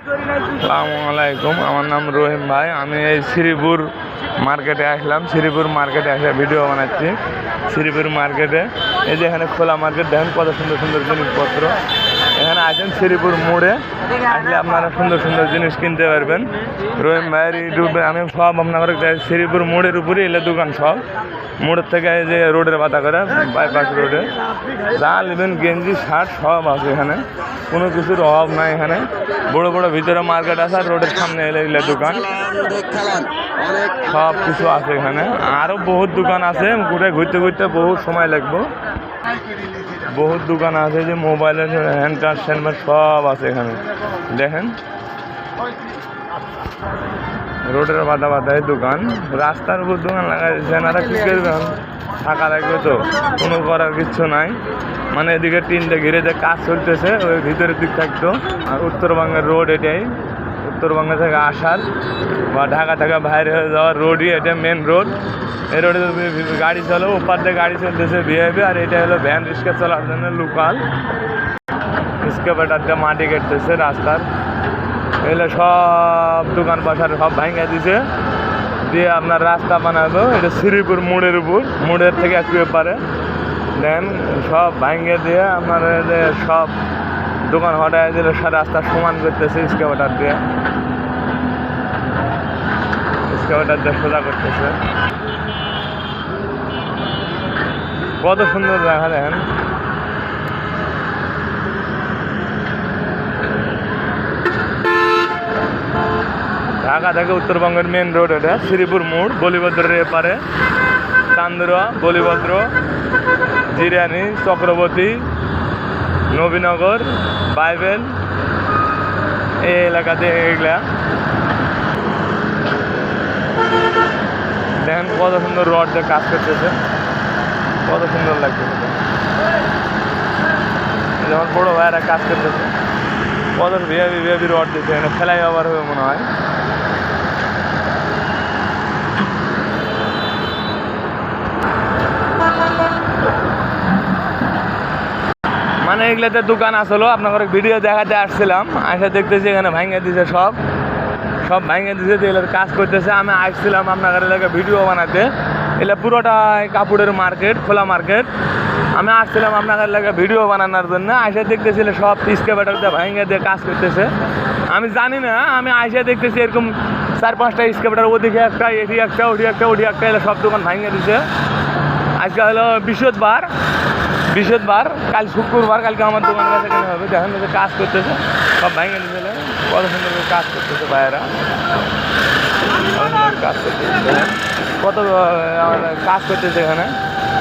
আসসালামু আলাইকুম, আমার নাম রহিম ভাই। আমি এই শ্রীপুর মার্কেটে আসলাম। শ্রীপুর মার্কেটে এসে ভিডিও বানাচ্ছি। শ্রীপুর মার্কেটে এই যে এখানে খোলা মার্কেট, দেখেন কত সুন্দর সুন্দর জিনিসপত্র। এখানে আসেন শ্রীপুর মোড়ে, আসলে আপনারা সুন্দর সুন্দর জিনিস কিনতে পারবেন। রহিম ভাইয়ের ইউটিউবে আমি সব আপনাদের শ্রীপুর মোড়ের উপরে এলে দোকান সব। মোড়ের থেকে এই যে রোডের বাতা করে বাইপাস রোডে যা নেবেন গেঞ্জি শার্ট সব আছে এখানে, কোনো কিছুর অভাব নাই। এখানে বড় বড় ভিতরে মার্কেট আছে, আর রোডের সামনে এলে এলে দোকান সব কিছু আছে এখানে। আরও বহুত দোকান আছে, ঘুরে ঘুরতে ঘুরতে বহুত সময় লাগবে। বহুত দোকান আছে, যে মোবাইলের হ্যান্ড ট্রান্সফার সব আছে এখানে। দেখেন রোডের বাধা বাধায় দোকান, রাস্তার উপর দোকান লাগাইছে। এনারা কি করবেন, থাকা লাগবে তো, কোনো করার কিচ্ছু নাই। মানে এদিকে তিনটে ঘিরে যে কাজ চলতেছে, ওই ভিতরের দিক থাকতো। আর উত্তরবঙ্গের রোড এটাই, উত্তরবঙ্গ থেকে আসার বা ঢাকা থেকে বাইরে হয়ে যাওয়ার রোডই এটা, মেন রোড। এই রোডে গাড়ি চলো, ওপার দিয়ে গাড়ি চলতেছে ভিআইপি, আর এটা হলো ভ্যান রিক্সা চলার জন্য লোকাল। স্কেপাটার দিয়ে মাটি কেটতেছে রাস্তার। এগুলো সব দোকান পাশার সব ভাঙে দিছে, দিয়ে আপনার রাস্তা বানাবো। এটা শ্রীপুর মোড়ের উপর, মোড়ের থেকে একটু এপারে দেন সব ভাঙে দিয়ে আপনার সব দোকান হটায় দিলে রাস্তা সমান করতেছে স্কেপাটার দিয়ে, স্কেপাটার দিয়ে সোজা করতেছে। কত সুন্দর দেখা দেখেন। ঢাকা থেকে উত্তরবঙ্গের মেন রোড এটা, শ্রীপুর মোড়। বলিভদ্রের এপারে চান্দুরা, বলিভদ্র, জিরানি, চক্রবর্তী, নবীনগর, বাইবেল, এই এলাকাতে এগুলা দেখেন কত সুন্দর রড দিয়ে কাজ করতেছে, কত সুন্দর লাগতেছে। যেমন বড় ভাইয়েরা কাজ করতেছে, কত ভিআইপি ভিআইপি রড দিচ্ছে। এখানে ফেলাই আবার হবে মনে হয়। মানে এগুলাতে দোকান আসলো, আপনাদের ভিডিও দেখাতে আসছিলাম, আসে দেখতেছি এখানে ভাঙে দিছে, সব সব ভাঙে দিছে, এগুলোর কাজ করতেছে। আমি আসছিলাম আপনাদের এলাকায় ভিডিও বানাতে। এগুলো পুরোটাই কাপড়ের মার্কেট, খোলা মার্কেট। আমি আসছিলাম আপনাদের এলাকায় ভিডিও বানানোর জন্য, আসে দেখতেছিল সব স্কেপাটার দিয়ে ভাঙে দিয়ে কাজ করতেছে। আমি জানি না, আমি আসে দেখতেছি এরকম 4-5টা স্কেপাটার, ওদিকে একটা, এটি একটা, ওটি একটা, ওটি একটা, এগুলো সব দোকান ভাঙে দিছে। আজকে হলো বৃহস্পতিবার, কাল শুক্রবার, কালকে আমার দোকান কাছে কেন হবে। দেখেন যে কাজ করতেছে, সব ভাঙে দিয়েছিল। কত সুন্দর করে কাজ করতেছে ভাইয়েরা, কাজ করতেছে, কত কাজ করতেছে এখানে।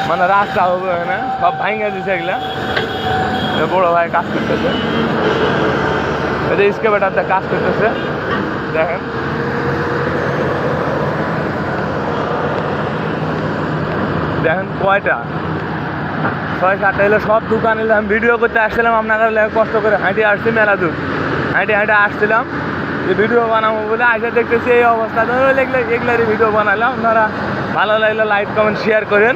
মানে রাস্তা হবে এখানে, সব ভাঙে দিছে এগুলা। বড় ভাই কাজ করতেছে, এটা স্কেপাটারতে কাজ করতেছে। দেখেন দেখেন কয়টা, 6-7টা এলো সব দোকান। এলো আমি ভিডিও করতে আসছিলাম, আপনাদের কষ্ট করে হাঁটে আসছি, মেলা দূর হাঁটে হাঁটে আসছিলাম যে ভিডিও বানাবো বলে। আসে দেখতেছি এই অবস্থা, এগুলারই ভিডিও বানালাম। আপনারা ভালো লাগলে লাইক কমেন্ট শেয়ার করেন,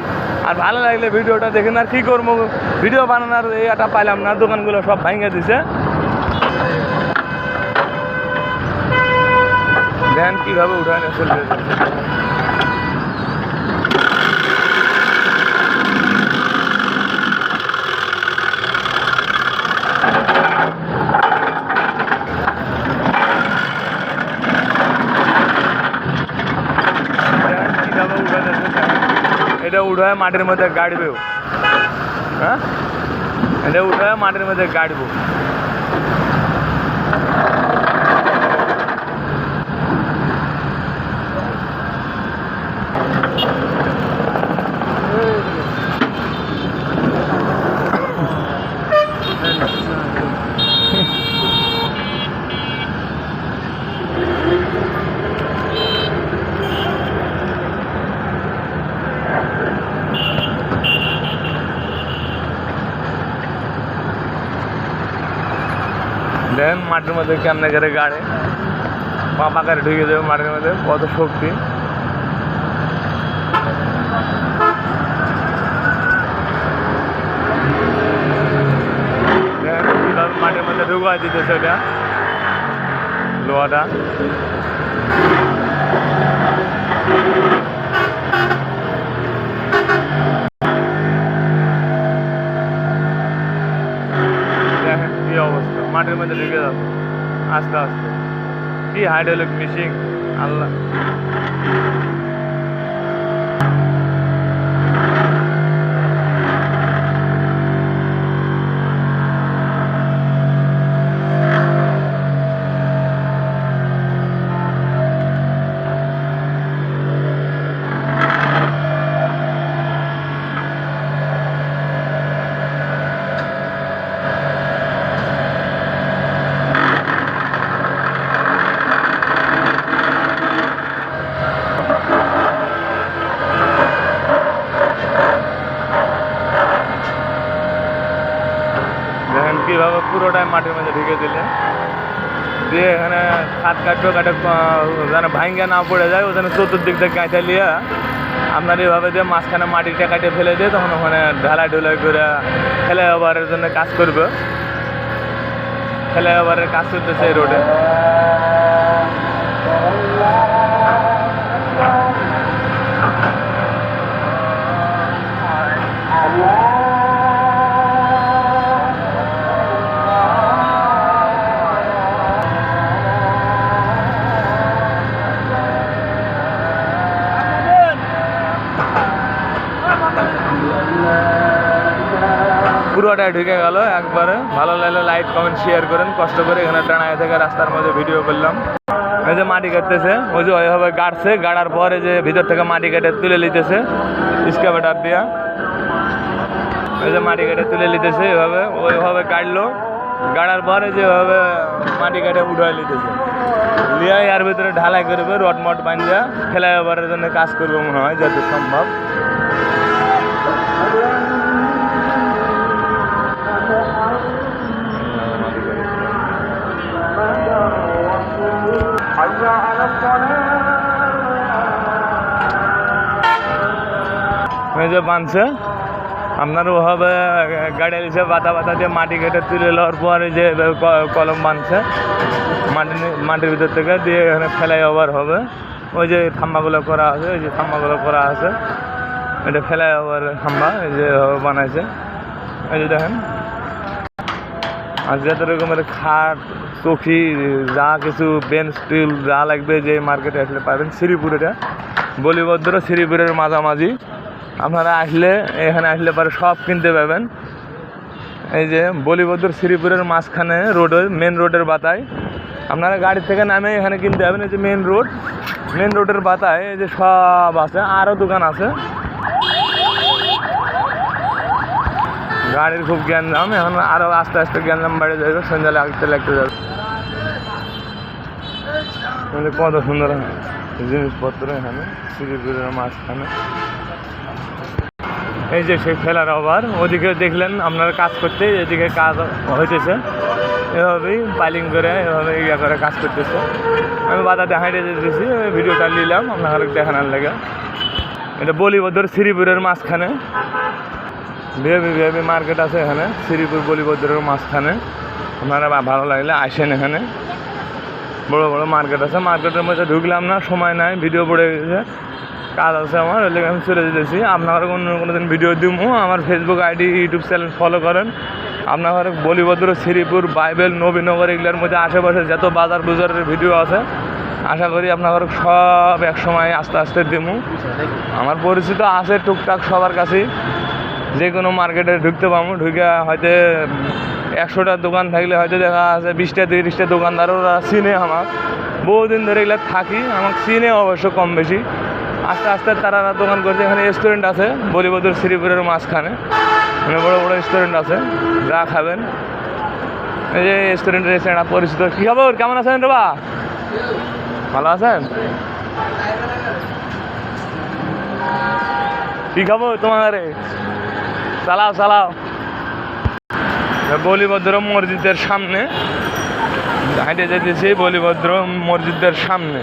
আর ভালো লাগলে ভিডিওটা দেখেন। আর কী করবো, ভিডিও বানানোর এটা পাইলাম না, দোকানগুলো সব ভাঙে দিছে। দেখেন কীভাবে উঠায় নিয়ে চলতে এটা উঠায় মাটির মধ্যে গাড়বে। হ্যাঁ, এটা উঠায় মাটির মধ্যে গাড়বো। দেখেন মাটির মধ্যে কেমনে করে গাড়ে, পা পাকারে ঢুকে যাবে মাটির মধ্যে, কত শক্তি। মাটির মধ্যে ঢুকাই দিতেছে এটা। লোহাটা। দেখেন কি অবস্থা, মাটির মধ্যে ঢুকে যাচ্ছে আস্তে আস্তে। কি হাইড্রোলিক মেশিন, আল্লাহ। দেখেন কীভাবে পুরোটাই মাটির মধ্যে ঢুকে দিলে, দিয়ে এখানে খাট কাটবে, কাটে যেন ভাঙ্গা না পড়ে যায়, ওখানে চতুর্দিক থেকে গাঁথা নিয়ে আপনার এইভাবে দিয়ে মাঝখানে মাটিটা কাটে ফেলে দিয়ে তখন ওখানে ঢালাই ঢুলাই করে ফ্লাইওভারের জন্য কাজ করবে। ফ্লাইওভারের কাজ করতেছে এই রোডে। পুরোটাই ঢুকে গেল একবারে। ভালো লাগলে লাইক কমেন্ট শেয়ার করেন, কষ্ট করে এখানে দাঁড়ায় থেকে রাস্তার মধ্যে ভিডিও করলাম। এই যে মাটি কাটতেছে, ওই যে ওইভাবে গাড়ছে, গাড়ার পরে যে ভিতর থেকে মাটি কেটে তুলে নিতেছে স্ক্যাভেটার দিয়া। এই যে মাটি কেটে তুলে নিতেছে এভাবে, ওইভাবে কাটলো, গাড়ার পরে যেভাবে মাটি কেটে উঠাই নিতেছে, লিয়া এর ভিতরে ঢালাই করবে, রড মট বাঁধা ফ্লাইওভারের জন্য কাজ করবে মনে হয় যত সম্ভব। যে বাঁধছে আপনার ওভাবে গাড়ি এসে বাতা বাতা দিয়ে মাটি কেটে তুলে নেওয়ার পরে যে কলম বাঁধছে মাটির ভিতর থেকে, দিয়ে এখানে ফ্লাইওভার হবে। ওই যে খাম্বাগুলো করা আছে, ওই যে খাম্বাগুলো করা আছে, এটা ফ্লাইওভারের খাম্বা, এই যে বানাইছে। এই যে দেখেন, আর যত রকমের খাট চৌকি যা কিছু বেঞ্চ টেবিল যা লাগবে যে মার্কেটে আসলে পাবেন। শ্রীপুর, এটা বলিভদ্র শ্রীপুরের মাঝামাঝি। আপনারা আসলে এখানে আসলে পরে সব কিনতে পাবেন। এই যে বলিভদ্র শ্রীপুরের মাঝখানে রোডে, মেন রোডের বাতায় আপনারা গাড়ি থেকে নামে এখানে কিনতে পাবেন। এই যে মেন রোডের বাতায় এই যে সব আছে, আরও দোকান আছে। গাড়ির খুব গ্যাঞ্জাম, এখন আরও আস্তে আস্তে গ্যাঞ্জাম বাড়ে যাবে, সন্ধ্যা লাগতে যাবে। কত সুন্দর জিনিসপত্র এখানে শ্রীপুরের মাঝখানে। এই যে সেই ফেলার ওভার, ওদিকে দেখলেন আপনারা কাজ করতে, এদিকে কাজ হইতেছে, এভাবেই পাইলিং করে এভাবে ইয়ে করে কাজ করতেছে। আমি বাতাতে হাঁটে যেতেছি, ভিডিওটা নিলাম আপনাদের দেখানোর লাগে। এটা বলিভদ্র শ্রীপুরের মাঝখানে ভিআইপি মার্কেট আছে এখানে, শ্রীপুর বলিভদ্রের মাঝখানে। আপনারা ভালো লাগলে আসেন, এখানে বড় বড় মার্কেট আছে। মার্কেটের মধ্যে ঢুকলাম না, সময় নাই, ভিডিও পড়ে গেছে, কাজ আছে আমার, ওই আমি চলে যেতেছি। আপনারা কোনো দিন ভিডিও দিব। আমার Facebook ID, YouTube channel follow করেন। আপনার বলিভদ্র শ্রীপুর, বাইবেল, নবীনগর এগুলোর মধ্যে আশেপাশে যত বাজার বুজারের ভিডিও আছে, আশা করি আপনার সব এক সময় আস্তে আস্তে দিব। আমার পরিচিত আছে টুকটাক সবার কাছেই, যে কোনো মার্কেটে ঢুকতে পারবো। ঢুকে হয়তো 100টা দোকান থাকলে হয়তো দেখা আছে 20টা 30টা দোকানদার, ওরা চিনে আমার, বহুদিন ধরে এগুলো থাকি, আমাকে চিনে অবশ্য কম বেশি। আস্তে আস্তে তারা দোকান করছে। এখানে রেস্টুরেন্ট আছে বলিভদ্র শ্রীপুরের মাঝখানে, মানে বড় বড় রেস্টুরেন্ট আছে, যা খাবেন। এই যে রেস্টুরেন্টের একটা পরিচিত। কী খবর, কেমন আছেন রে বা? ভালো আছেন? কী খবর তোমার? চালাও। বলিভদ্র মসজিদের সামনে হাঁটে যেতেছি, বলিভদ্র মসজিদের সামনে।